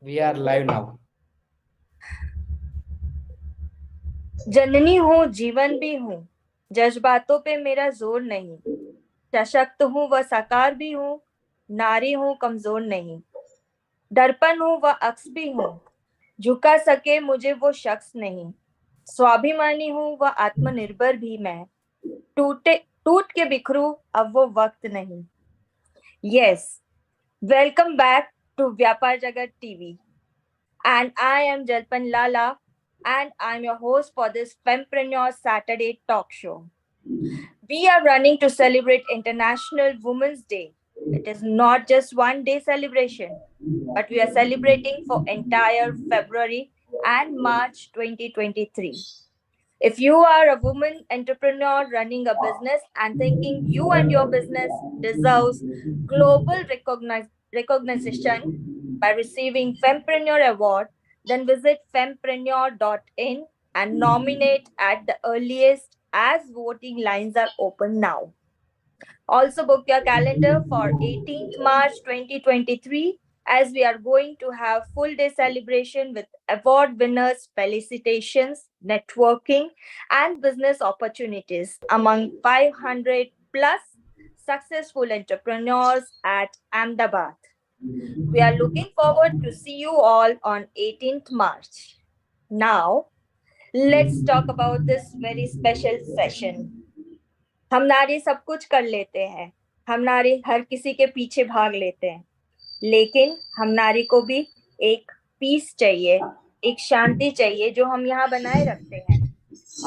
We are live now. जननी हूँ, जीवन भी हूँ, जज्बातों पे मेरा जोर नहीं, सशक्त हूँ व साकार भी हूँ, नारी हूँ कमजोर नहीं, दर्पण हूँ व अक्स भी हूँ, झुका सके मुझे वो शख्स नहीं, स्वाभिमानी हूँ व आत्मनिर्भर भी मैं, टूट के बिखरूं अब वो वक्त नहीं. Yes, welcome back to Vyapaar Jagat TV. And I am Jalpan Lala, and I'm your host for this Fempreneur Saturday talk show. We are running to celebrate International Women's Day. It is not just one day celebration, but we are celebrating for entire February and March 2023. If you are a woman entrepreneur running a business and thinking you and your business deserves global recognition by receiving Fempreneur Award, then visit fempreneur.in and nominate at the earliest as voting lines are open now. Also book your calendar for 18th March 2023 as we are going to have full day celebration with award winners, felicitations, networking and business opportunities among 500 plus successful entrepreneurs at Ahmedabad. We are looking forward to see you all on 18th March. Now, let's talk about this very special session. हम नारी सब कुछ कर लेते हैं, हम नारी हर किसी के पीछे भाग लेते हैं, लेकिन हम नारी को भी एक पीस चाहिए, एक शांति चाहिए जो हम यहाँ बनाए रखते हैं.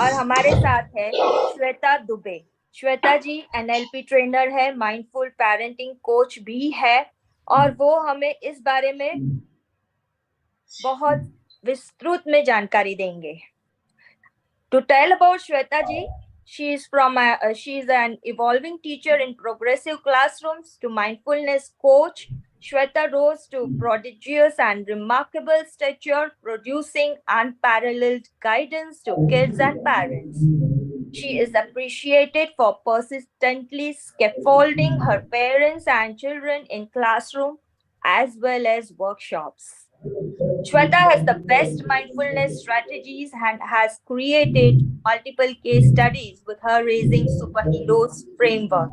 और हमारे साथ है श्वेता दुबे. श्वेता जी एनएलपी ट्रेनर है, माइंडफुल पेरेंटिंग कोच भी है और वो हमें इस बारे में बहुत विस्तृत में जानकारी देंगे. To tell about Shweta ji, she is an evolving teacher in progressive classrooms to mindfulness coach. Shweta rose to prodigious and remarkable stature, producing unparalleled guidance to kids and parents. She is appreciated for persistently scaffolding her parents and children in classroom as well as workshops. Shweta has the best mindfulness strategies and has created multiple case studies with her Raising Superheroes framework.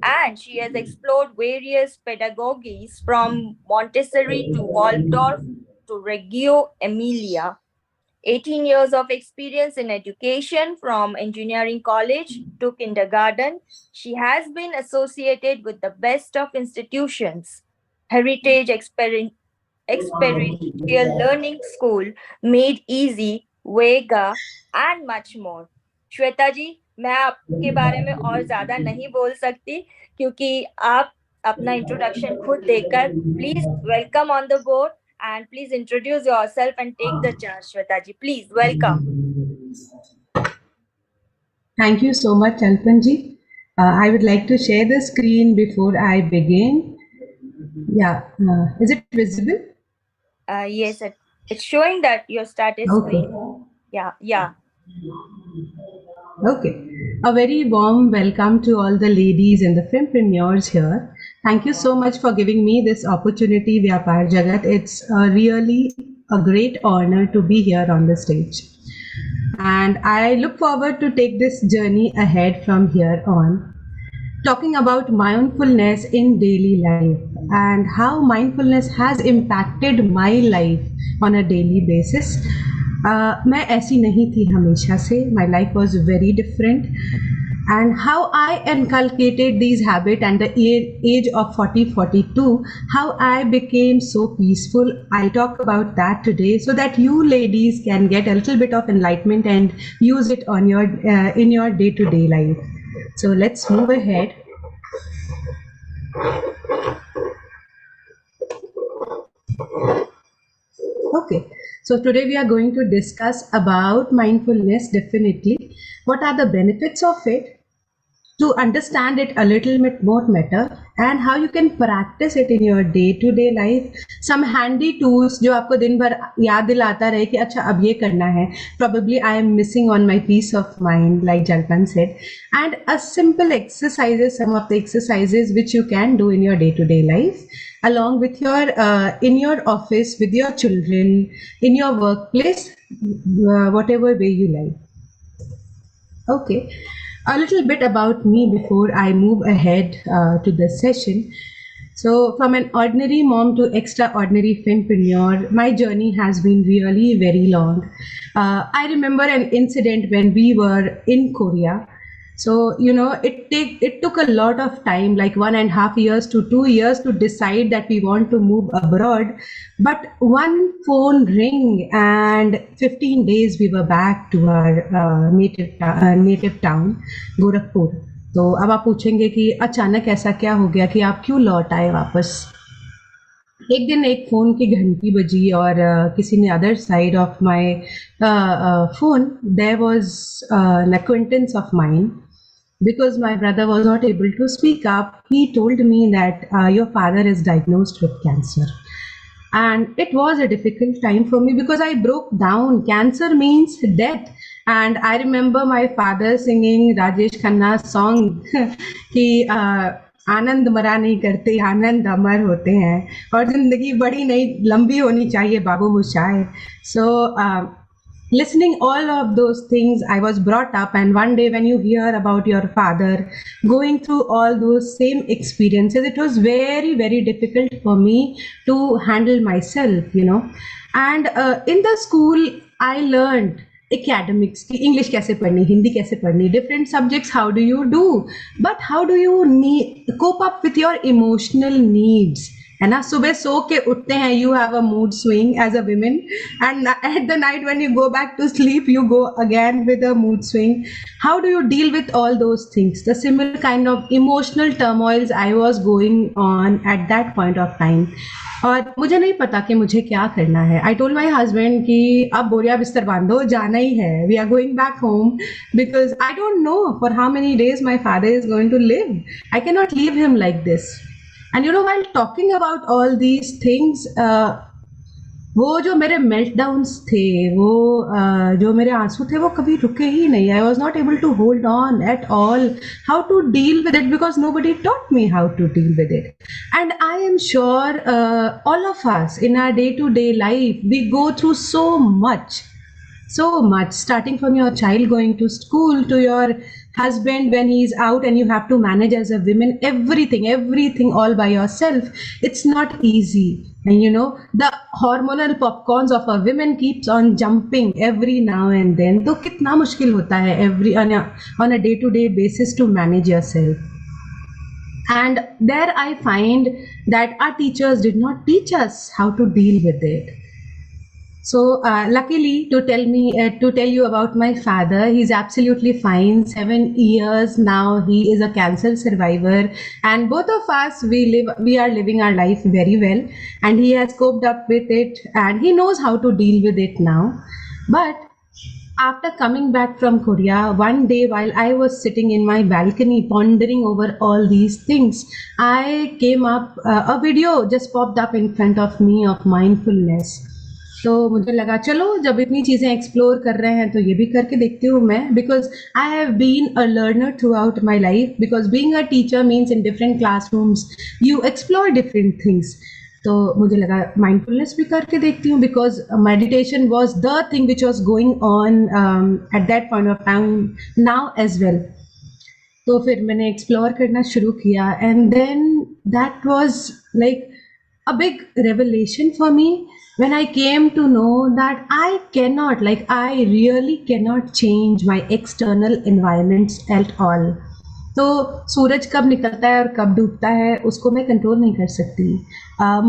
And she has explored various pedagogies from Montessori to Waldorf to Reggio Emilia. 18 years of experience in education from engineering college to kindergarten. She has been associated with the best of institutions, Heritage Experiential Learning School, Made Easy, Vega, and much more. Shweta जी, मैं आपके बारे में और ज्यादा नहीं बोल सकती क्योंकि आप अपना इंट्रोडक्शन खुद देकर please welcome on the board and please introduce yourself and take the charge, Shweta ji. Please, welcome. Thank you so much, Alpanji. I would like to share the screen before I begin. Yeah, is it visible? Yes, it's showing that your status screen. Yeah. Okay. A very warm welcome to all the ladies and the fempreneurs here. Thank you so much for giving me this opportunity, Vyapaar Jagat. It's really a great honor to be here on the stage. And I look forward to take this journey ahead from here on. Talking about mindfulness in daily life and how mindfulness has impacted my life on a daily basis. मैं ऐसी नहीं थी हमेशा से. My life was very different. And how I inculcated these habits and the age of 40-42, how I became so peaceful. I talk about that today so that you ladies can get a little bit of enlightenment and use it on your in your day-to-day life. So let's move ahead. Okay, so today we are going to discuss about mindfulness. Definitely, what are the benefits of it, to understand it a little bit more better, and how you can practice it in your day-to-day life. Some handy tools जो आपको दिन भर याद दिलाता रहे कि अच्छा अब ये करना है. Probably I am missing on my peace of mind, like Jagat said. And a simple exercises, some of the exercises which you can do in your day-to-day life, along with your in your office, with your children, in your workplace, whatever way you like. Okay, a little bit about me before I move ahead to the session. So, from an ordinary mom to extraordinary fempreneur, my journey has been really very long. I remember an incident when we were in Korea. So, it took a lot of time, like 1.5 years to 2 years, to decide that we want to move abroad. But one phone ring, and 15 days we were back to our native town, Gorakhpur. तो अब आप पूछेंगे कि अचानक ऐसा क्या हो गया कि आप क्यों लौट आए वापस. एक दिन एक फ़ोन की घंटी बजी और किसी ने other side of my phone there was an acquaintance of mine. Because my brother was not able to speak up, he told me that your father is diagnosed with cancer. And it was a difficult time for me because I broke down. Cancer means death. And I remember my father singing Rajesh Khanna's song कि आनंद मरा नहीं करते, आनंद अमर होते हैं, और जिंदगी बड़ी नहीं लंबी होनी चाहिए बाबू मुशाए. So listening all of those things, I was brought up, and one day when you hear about your father going through all those same experiences, it was very very difficult for me to handle myself. And in the school I learned academics की English कैसे पढ़नी, हिंदी कैसे पढ़नी, different subjects, how do you do, but how do you cope up with your emotional needs, है ना. सुबह सो के उठते हैं, you have a mood swing as a woman, and at the night when you go back to sleep you go again with a mood swing. How do you deal with all those things? The similar kind of emotional turmoils I was going on at that point of time. और मुझे नहीं पता कि मुझे क्या करना है. I told my husband कि अब बोरिया बिस्तर बांधो, जाना ही है, we are going back home, because I don't know for how many days my father is going to live. I can not leave him like this. And while talking about all these things, वो जो मेरे मेल्टडाउन्स थे, वो जो मेरे आंसू थे, वो कभी रुके ही नहीं. I was not able to hold on at all how to deal with it, because nobody taught me how to deal with it. And I am sure all of us in our day-to-day life, we go through so much, starting from your child going to school to your husband when he's out and you have to manage as a woman everything all by yourself. It's not easy. And the hormonal popcorns of a woman keeps on jumping every now and then. तो कितना मुश्किल होता है on a day-to-day basis to manage yourself. And there I find that our teachers did not teach us how to deal with it. So luckily, to tell you about my father, he's absolutely fine. 7 years now, he is a cancer survivor, and both of us we are living our life very well, and he has coped up with it, and he knows how to deal with it now. But after coming back from Korea, one day while I was sitting in my balcony pondering over all these things, I came up, a video just popped up in front of me of mindfulness. तो मुझे लगा चलो जब इतनी चीज़ें explore कर रहे हैं तो ये भी करके देखती हूँ मैं, because I have been a learner throughout my life, because being a teacher means in different classrooms you explore different things. तो मुझे लगा माइंडफुलनेस भी करके देखती हूँ, because meditation was the thing which was going on at that point of time now as well. तो फिर मैंने एक्सप्लोर करना शुरू किया, and then that was like a big revelation for me when I came to know that I really cannot change my external environments at all. तो सूरज कब निकलता है और कब डूबता है उसको मैं कंट्रोल नहीं कर सकती.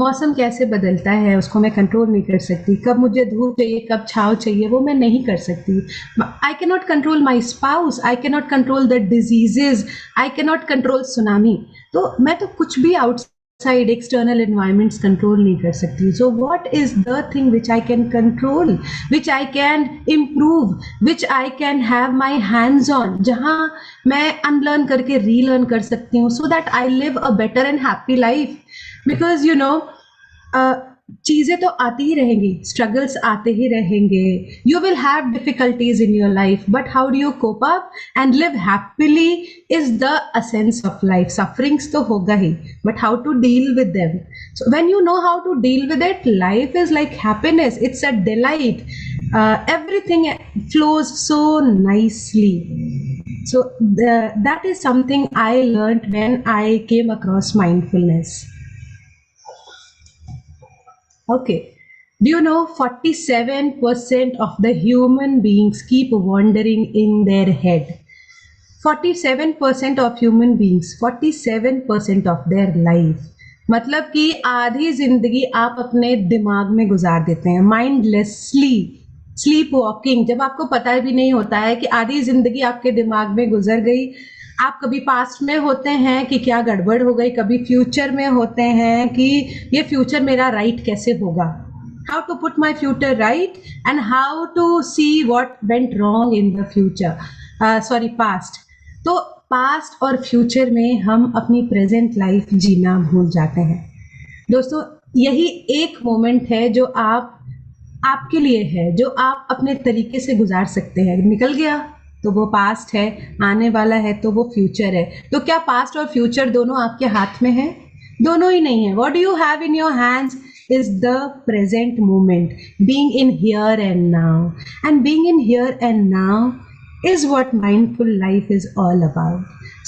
मौसम कैसे बदलता है उसको मैं कंट्रोल नहीं कर सकती. कब मुझे धूप चाहिए कब छाँव चाहिए वो मैं नहीं कर सकती. आई can not control my spouse, I can not control the diseases, I can not control tsunami. तो मैं तो कुछ भी out outside external environments control नहीं कर सकती. So what is the thing which I can control, which I can improve, which I can have my hands on, जहाँ मैं अनलर्न करके रीलर्न कर सकती हूँ, so that I live a better and happy life. Because you know चीजें तो आती ही रहेंगी, स्ट्रगल्स आते ही रहेंगे, you will have difficulties in your life, but how do you cope up and live happily is the essence of life. Sufferings तो होगा ही, but how to deal with them. So when you know how to deal with it, life is like happiness, it's a delight. Everything flows so nicely. So that is something I learned when I came across mindfulness. Okay. Do you know 47% of the human beings keep wandering in their head? 47% of human beings, 47% of their life. मतलब कि आधी जिंदगी आप अपने दिमाग में गुजार देते हैं माइंडलेसली, स्लीप वॉकिंग, जब आपको पता भी नहीं होता है कि आधी जिंदगी आपके दिमाग में गुजर गई. आप कभी पास्ट में होते हैं कि क्या गड़बड़ हो गई, कभी फ्यूचर में होते हैं कि ये फ्यूचर मेरा राइट कैसे होगा, how to put my future right and how to see what went wrong in the future, sorry past. तो पास्ट और फ्यूचर में हम अपनी प्रेजेंट लाइफ जीना भूल जाते हैं. दोस्तों, यही एक मोमेंट है जो आपके लिए है, जो आप अपने तरीके से गुजार सकते हैं. निकल गया तो वो पास्ट है, आने वाला है तो वो फ्यूचर है. तो क्या पास्ट और फ्यूचर दोनों आपके हाथ में है? दोनों ही नहीं है. What do you have in your hands is the present moment, being in here and now. And being in here and now is what mindful life is all about.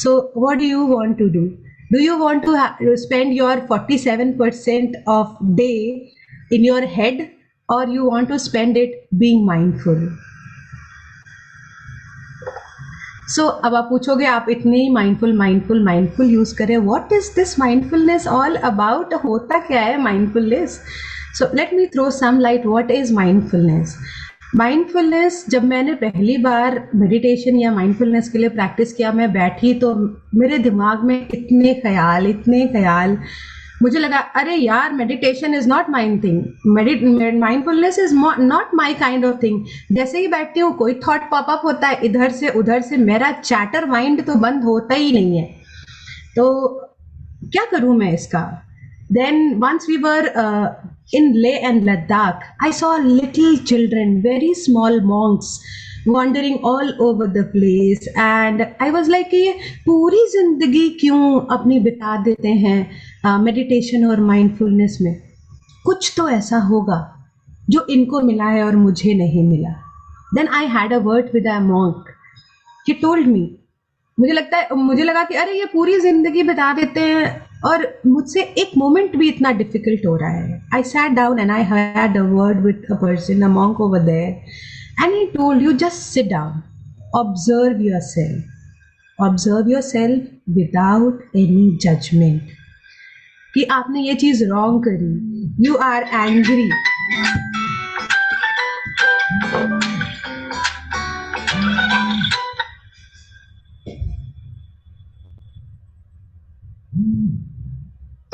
So what do you want to do? Do you want to spend your 47% of day in your head, or you want to spend it being mindful? So अब आप पूछोगे, आप इतने ही mindful use करें, what is this mindfulness all about, होता क्या है mindfulness? So let me throw some light. What is mindfulness? Mindfulness, जब मैंने पहली बार मेडिटेशन या माइंडफुलनेस के लिए प्रैक्टिस किया, मैं बैठी तो मेरे दिमाग में इतने ख्याल, मुझे लगा अरे यार, meditation is not my thing, mindfulness is not my kind of thing. जैसे ही बैठती हूँ कोई थॉट पॉपअप होता है इधर से उधर से, मेरा चैटर माइंड तो बंद होता ही नहीं है. तो क्या करूँ मैं इसका? Then once we were in Leh and Ladakh, I saw little children, very small monks, wandering all over the place, and I was like, ये पूरी जिंदगी क्यों अपनी बिता देते हैं मेडिटेशन और माइंडफुलनेस में? कुछ तो ऐसा होगा जो इनको मिला है और मुझे नहीं मिला. Then I had a word with a monk. He told me, मुझे लगा कि अरे ये पूरी जिंदगी बिता देते हैं और मुझसे एक मोमेंट भी इतना डिफिकल्ट हो रहा है. I sat down and I had a word with a person, a monk over there, and he told, you just sit down, observe yourself without any judgement. कि आपने ये चीज रॉन्ग करी, you are angry,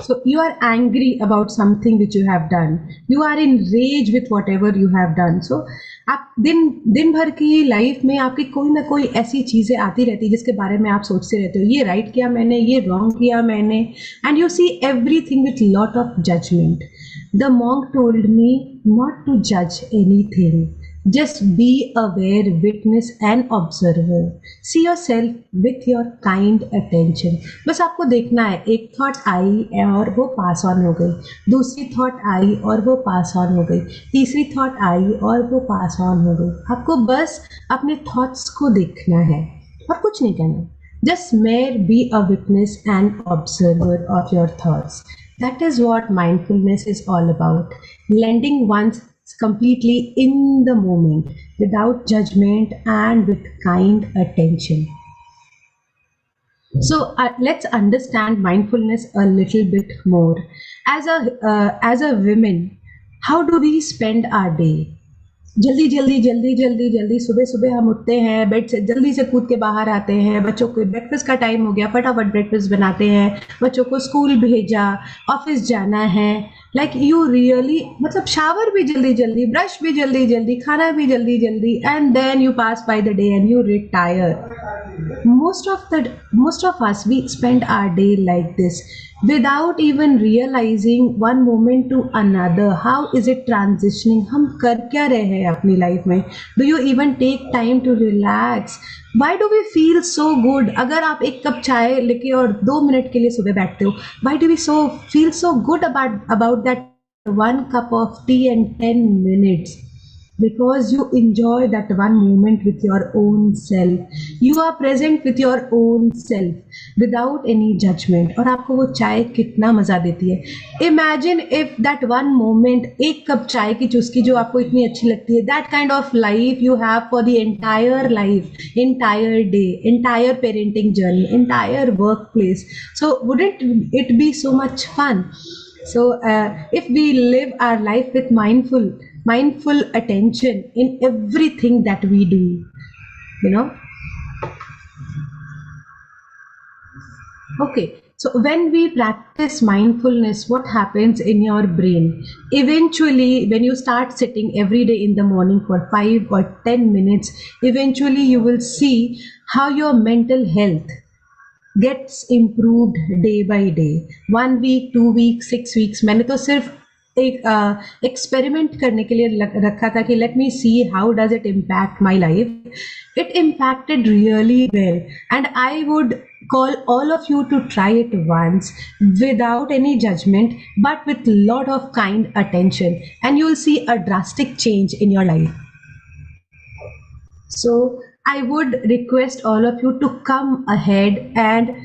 so you are angry about something which you have done, you are in rage with whatever you have done. So आप दिन भर की life में आपकी कोई ना कोई ऐसी चीजें आती रहती जिसके बारे में आप सोचते रहते हो, ये राइट किया मैंने, ये रॉन्ग किया मैंने, and you see everything with lot of judgement. The monk told me not to जज anything, just be aware, witness and observer. See yourself with your kind attention. बस आपको देखना है, एक थॉट आई और वो पास ऑन हो गई, दूसरी थॉट आई और वो पास ऑन हो गई, तीसरी थॉट आई और वो पास ऑन हो गई. आपको बस अपने थॉट्स को देखना है और कुछ नहीं करना. Just mere be a witness and observer of your thoughts. That is what mindfulness is all about. Lending one's completely in the moment, without judgment and with kind attention. So let's understand mindfulness a little bit more. As a women, how do we spend our day? जल्दी जल्दी जल्दी जल्दी जल्दी सुबह सुबह हम उठते हैं, बेड से जल्दी से कूद के बाहर आते हैं, बच्चों को ब्रेकफास्ट का टाइम हो गया, फटाफट ब्रेकफास्ट बनाते हैं, बच्चों को स्कूल भेजा, ऑफिस जाना है, लाइक यू रियली, मतलब शावर भी जल्दी जल्दी, ब्रश भी जल्दी जल्दी, खाना भी जल्दी जल्दी, and then you pass by the day and you retire. Most of us, we spend our day like this without even realizing one moment to another. How is it transitioning? हम कर क्या रहे हैं अपनी लाइफ में? Do you even take time to relax? Why do we feel so good? अगर आप एक कप चाय लेके और 2 मिनट के लिए सुबह बैठते हो, why do we so feel so good about that one cup of tea and 10 minutes? Because you enjoy that one moment with your own self. You are present with your own self without any judgment. और आपको वो चाय कितना मज़ा देती है. Imagine if that one moment, एक cup चाय की चुस्की जो आपको इतनी अच्छी लगती है, that kind of life you have for the entire life, entire day, entire parenting journey, entire workplace. So wouldn't it be so much fun? So if we live our life with mindful attention in everything that we do, you know. Okay, so when we practice mindfulness, what happens in your brain? Eventually, when you start sitting every day in the morning for 5 or 10 minutes, eventually you will see how your mental health gets improved day by day. 1 week, 2 weeks, 6 weeks. मैंने तो सिर्फ एक experiment करने के लिए रखा था कि let me see how does it impact my life. It impacted really well and I would call all of you to try it once without any judgment but with lot of kind attention, and you will see a drastic change in your life. So I would request all of you to come ahead, and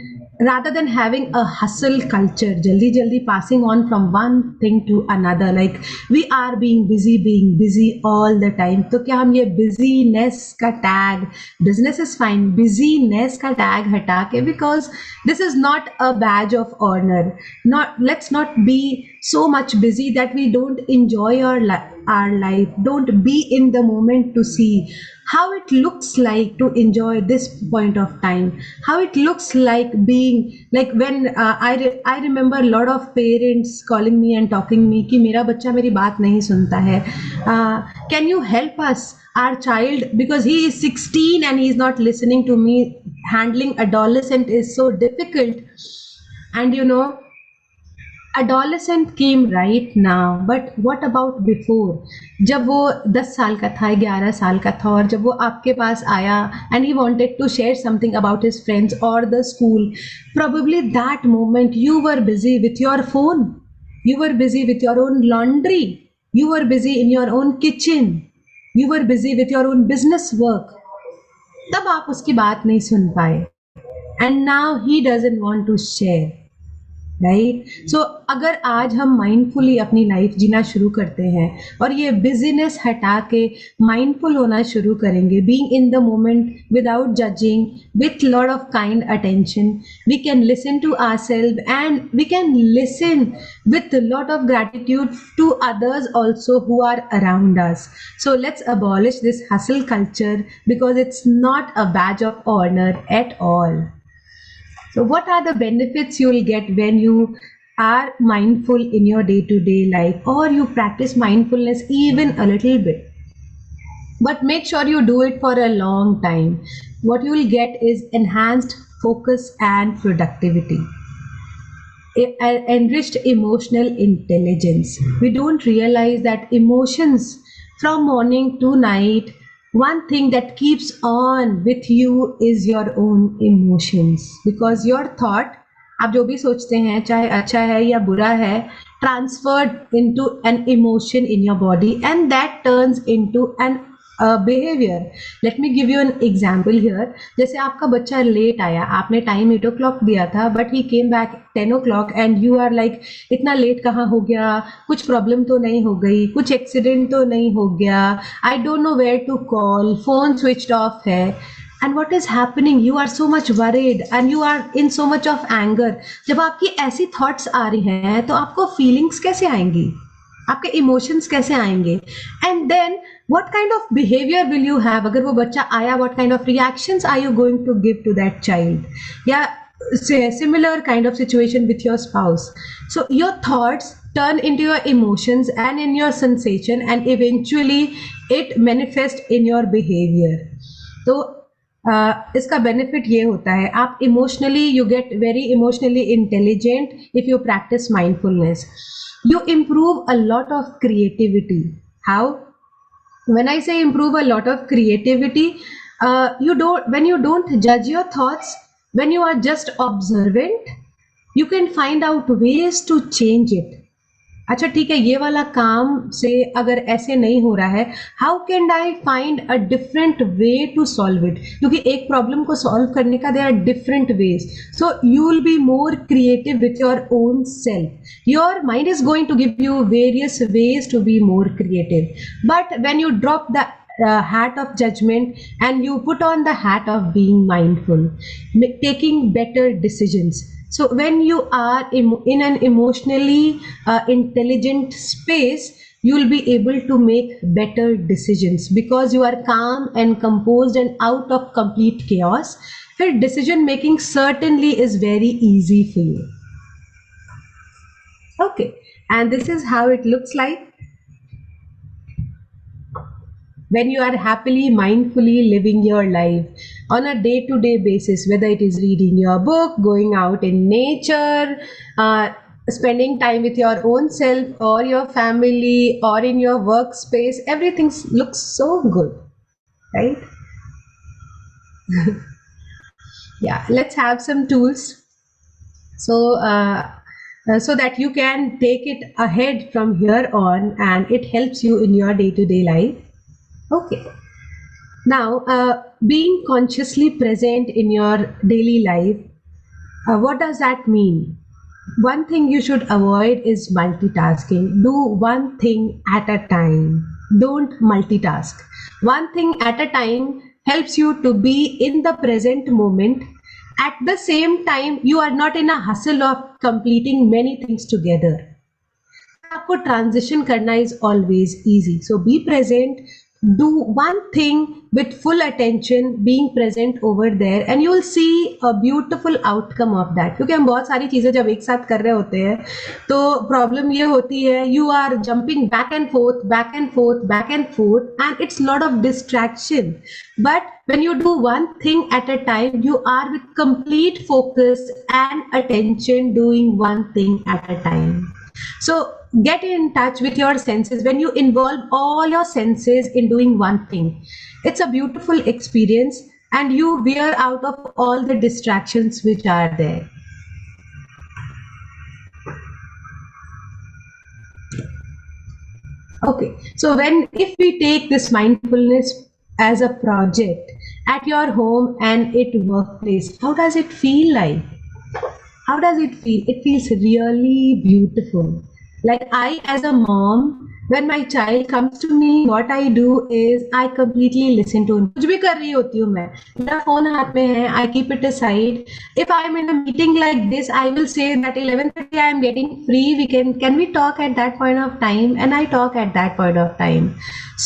rather than having a hustle culture, jaldi jaldi passing on from one thing to another, like we are being busy all the time, तो क्या हम ये busyness का tag, business is fine, busyness का tag हटा के, because this is not a badge of honor. Not, let's not be so much busy that we don't enjoy our life, don't be in the moment to see how it looks like to enjoy this point of time, how it looks like being like when I remember a lot of parents calling me and talking me कि मेरा बच्चा मेरी बात नहीं सुनता है, can you help us, our child, because he is 16 and he is not listening to me, handling adolescent is so difficult. And you know, adolescent came right now, but what about before? जब वो 10 साल का था, 11 साल का था, और जब वो आपके पास आया and he wanted to share something about his friends or the school, probably that moment you were busy with your phone, you were busy with your own laundry, you were busy in your own kitchen, you were busy with your own business work. तब आप उसकी बात नहीं सुन पाए, and now he doesn't want to share. Right. So अगर आज हम mindfully अपनी लाइफ जीना शुरू करते हैं और ये बिजीनेस हटा के माइंडफुल होना शुरू करेंगे, being in the moment without judging, with lot of kind attention, we can listen to ourself and we can listen with a lot of gratitude to others also who are around us. So let's abolish this hustle culture, because it's not a badge of honor at all. So what are the benefits you will get when you are mindful in your day-to-day life, or you practice mindfulness even a little bit? But make sure you do it for a long time. What you will get is enhanced focus and productivity. Enriched emotional intelligence. We don't realize that emotions from morning to night, one thing that keeps on with you is your own emotions, because your thought, आप जो भी सोचते हैं, चाहे अच्छा है या बुरा है, transferred into an emotion in your body, and that turns into an behavior. Let me give you an example here. जैसे आपका बच्चा लेट आया, आपने टाइम 8 o'clock दिया था, but he came back 10 o'clock and you are like, इतना late कहाँ हो गया, कुछ प्रॉब्लम तो नहीं हो गई, कुछ एक्सीडेंट तो नहीं हो गया, I don't know where to call, phone switched off है. And what is happening? You are so much worried and you are in so much of anger. जब आपकी ऐसी thoughts आ रही हैं, तो आपको feelings कैसे आएंगी? आपके इमोशंस कैसे आएंगे, and then what kind of behavior will you have. अगर वो बच्चा आया, what kind of reactions are you going to give to that child, या similar kind of situation with your spouse. So your thoughts turn into your emotions and in your sensation, and eventually it manifests in your behavior. तो इसका benefit ये होता है, आप emotionally, you get very emotionally intelligent if you practice mindfulness. You improve a lot of creativity. How? When I say improve a lot of creativity, when you don't judge your thoughts, when you are just observant, you can find out ways to change it. अच्छा ठीक है, ये वाला काम से अगर ऐसे नहीं हो रहा है, how can I find a different way to solve it, क्योंकि एक प्रॉब्लम को सॉल्व करने का there are different ways. So you will be more creative with your own self. Your mind is going to give you various ways to be more creative. But when you drop the hat of judgment and you put on the hat of being mindful, taking better decisions. So when you are in an emotionally intelligent space, you will be able to make better decisions because you are calm and composed and out of complete chaos. Then decision making certainly is very easy for you. Okay, and this is how it looks like when you are happily, mindfully living your life on a day-to-day basis, whether it is reading your book, going out in nature, spending time with your own self or your family or in your workspace, everything looks so good, right? Yeah, let's have some tools so that you can take it ahead from here on and it helps you in your day-to-day life. Okay. Now, being consciously present in your daily life, what does that mean? One thing you should avoid is multitasking. Do one thing at a time. Don't multitask. One thing at a time helps you to be in the present moment. At the same time, you are not in a hustle of completing many things together. आपको transition करना is always easy. So be present, do one thing with full attention, being present over there, and you will see a beautiful outcome of that. क्योंकि हम बहुत सारी चीजें जब एक साथ कर रहे होते हैं तो प्रॉब्लम ये होती है, you are jumping back and forth, back and forth, back and forth, and it's lot of distraction. But when you do one thing at a time, you are with complete focus and attention doing one thing at a time. So get in touch with your senses. When you involve all your senses in doing one thing, it's a beautiful experience and you veer out of all the distractions which are there. Okay, so if we take this mindfulness as a project at your home and at workplace, how does it feel like? How does it feel? It feels really beautiful. Like I, as a mom, when my child comes to me, what I do is I completely listen to him. कुछ भी कर रही होती हूँ मैं, मेरा phone हाथ में है, I keep it aside. If I am in a meeting like this, I will say that 11:30 I am getting free. Can we talk at that point of time? And I talk at that point of time.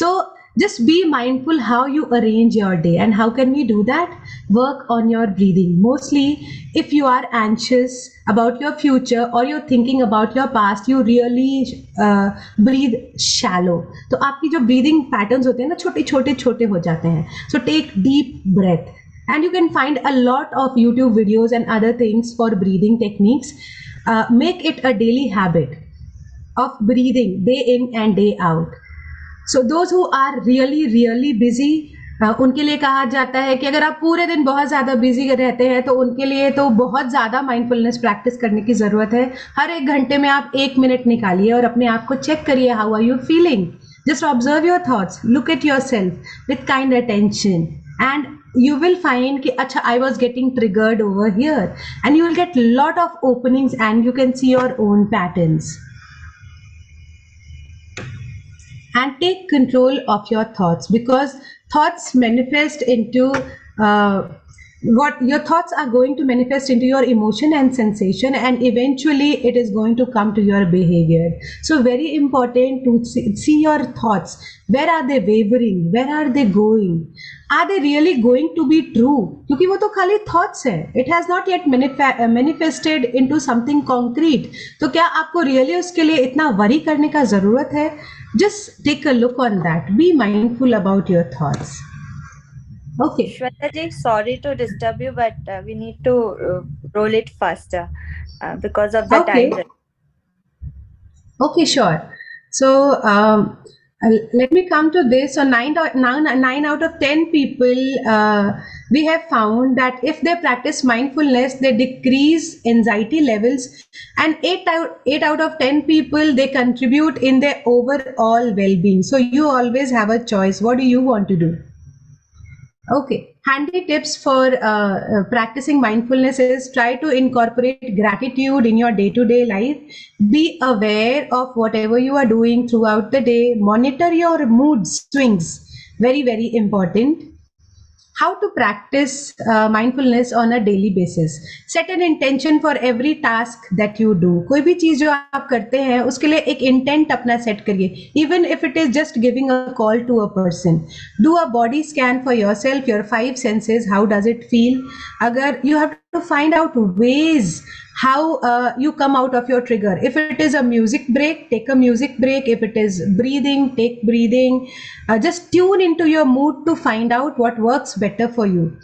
So just be mindful how you arrange your day. And how can we do that? Work on your breathing. Mostly, if you are anxious about your future or you're thinking about your past, you really breathe shallow. तो आपकी जो breathing patterns होते हैं ना, छोटे छोटे छोटे हो जाते हैं. So take deep breath. And you can find a lot of YouTube videos and other things for breathing techniques. Make it a daily habit of breathing day in and day out. So those who are really busy, उनके लिए कहा जाता है कि अगर आप पूरे दिन बहुत ज़्यादा बिजी रहते हैं तो उनके लिए तो बहुत ज़्यादा माइंडफुलनेस प्रैक्टिस करने की ज़रूरत है. हर एक घंटे में आप 1 मिनट निकालिए और अपने आप को चेक करिए, how are you feeling. Just observe your thoughts, look at yourself with kind attention, and you will find कि अच्छा I was getting triggered over here, and you will get lot of openings and you can see your own patterns. And take control of your thoughts, because thoughts manifest into what your thoughts are going to manifest into your emotion and sensation, and eventually it is going to come to your behavior. So very important to see your thoughts. Where are they wavering? Where are they going? Are they really going to be true? क्योंकि वो तो खाली thoughts है. It has not yet manifested into something concrete. तो क्या आपको really उसके लिए इतना worry करने का ज़रूरत है? Just take a look on that. Be mindful about your thoughts. Okay. Shweta ji, sorry to disturb you, but we need to roll it faster because of the Okay. time. Okay, sure. So let me come to this. So 9 out of 10 people, we have found that if they practice mindfulness, they decrease anxiety levels, and 8 out of 10 people, they contribute in their overall well-being. So you always have a choice. What do you want to do? Okay, handy tips for practicing mindfulness is try to incorporate gratitude in your day-to-day life. Be aware of whatever you are doing throughout the day. Monitor your mood swings. Very, very important. How to practice mindfulness on a daily basis. Set an intention for every task that you do. कोई भी चीज जो आप करते हैं उसके लिए एक intent अपना set करिए. Even if it is just giving a call to a person. Do a body scan for yourself, your 5 senses. How does it feel? अगर you have to find out ways how you come out of your trigger. If it is a music break, take a music break. If it is breathing, take breathing. Just tune into your mood to find out what works better for you.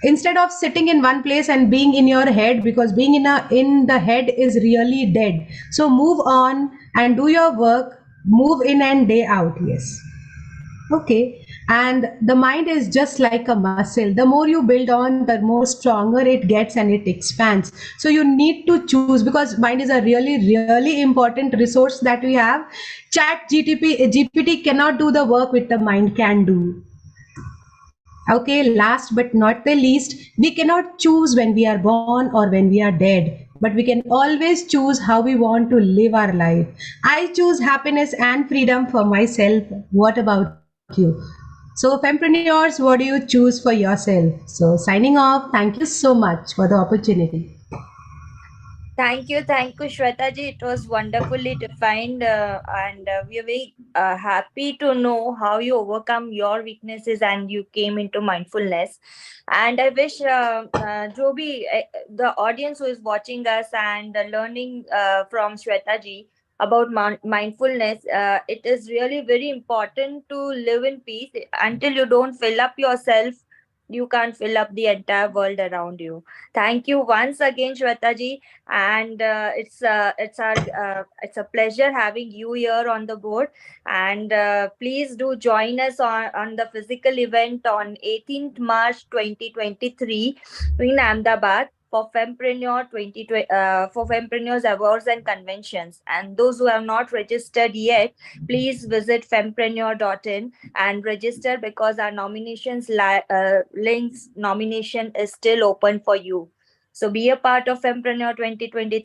Instead of sitting in one place and being in your head, because being in the head is really dead. So move on and do your work. Move in and day out. Yes. Okay. And the mind is just like a muscle. The more you build on, the more stronger it gets and it expands. So you need to choose, because mind is a really, really important resource that we have. GPT cannot do the work which the mind can do. Okay, last but not the least, we cannot choose when we are born or when we are dead, but we can always choose how we want to live our life. I choose happiness and freedom for myself. What about you? So, Fempreneurs, what do you choose for yourself? So, signing off, thank you so much for the opportunity. Thank you, Shweta ji. It was wonderfully defined, and we are very happy to know how you overcome your weaknesses and you came into mindfulness. And I wish Joby, the audience who is watching us and learning from Shweta ji about mindfulness, it is really very important to live in peace. Until you don't fill up yourself, you can't fill up the entire world around you. Thank you once again, Shweta ji, and it's a pleasure having you here on the board. And please do join us on the physical event on 18th March 2023 in Ahmedabad for Fempreneur for Fempreneurs Awards and Conventions. And those who have not registered yet, please visit fempreneur.in and register, because our links nomination is still open for you. So be a part of Fempreneur 2023.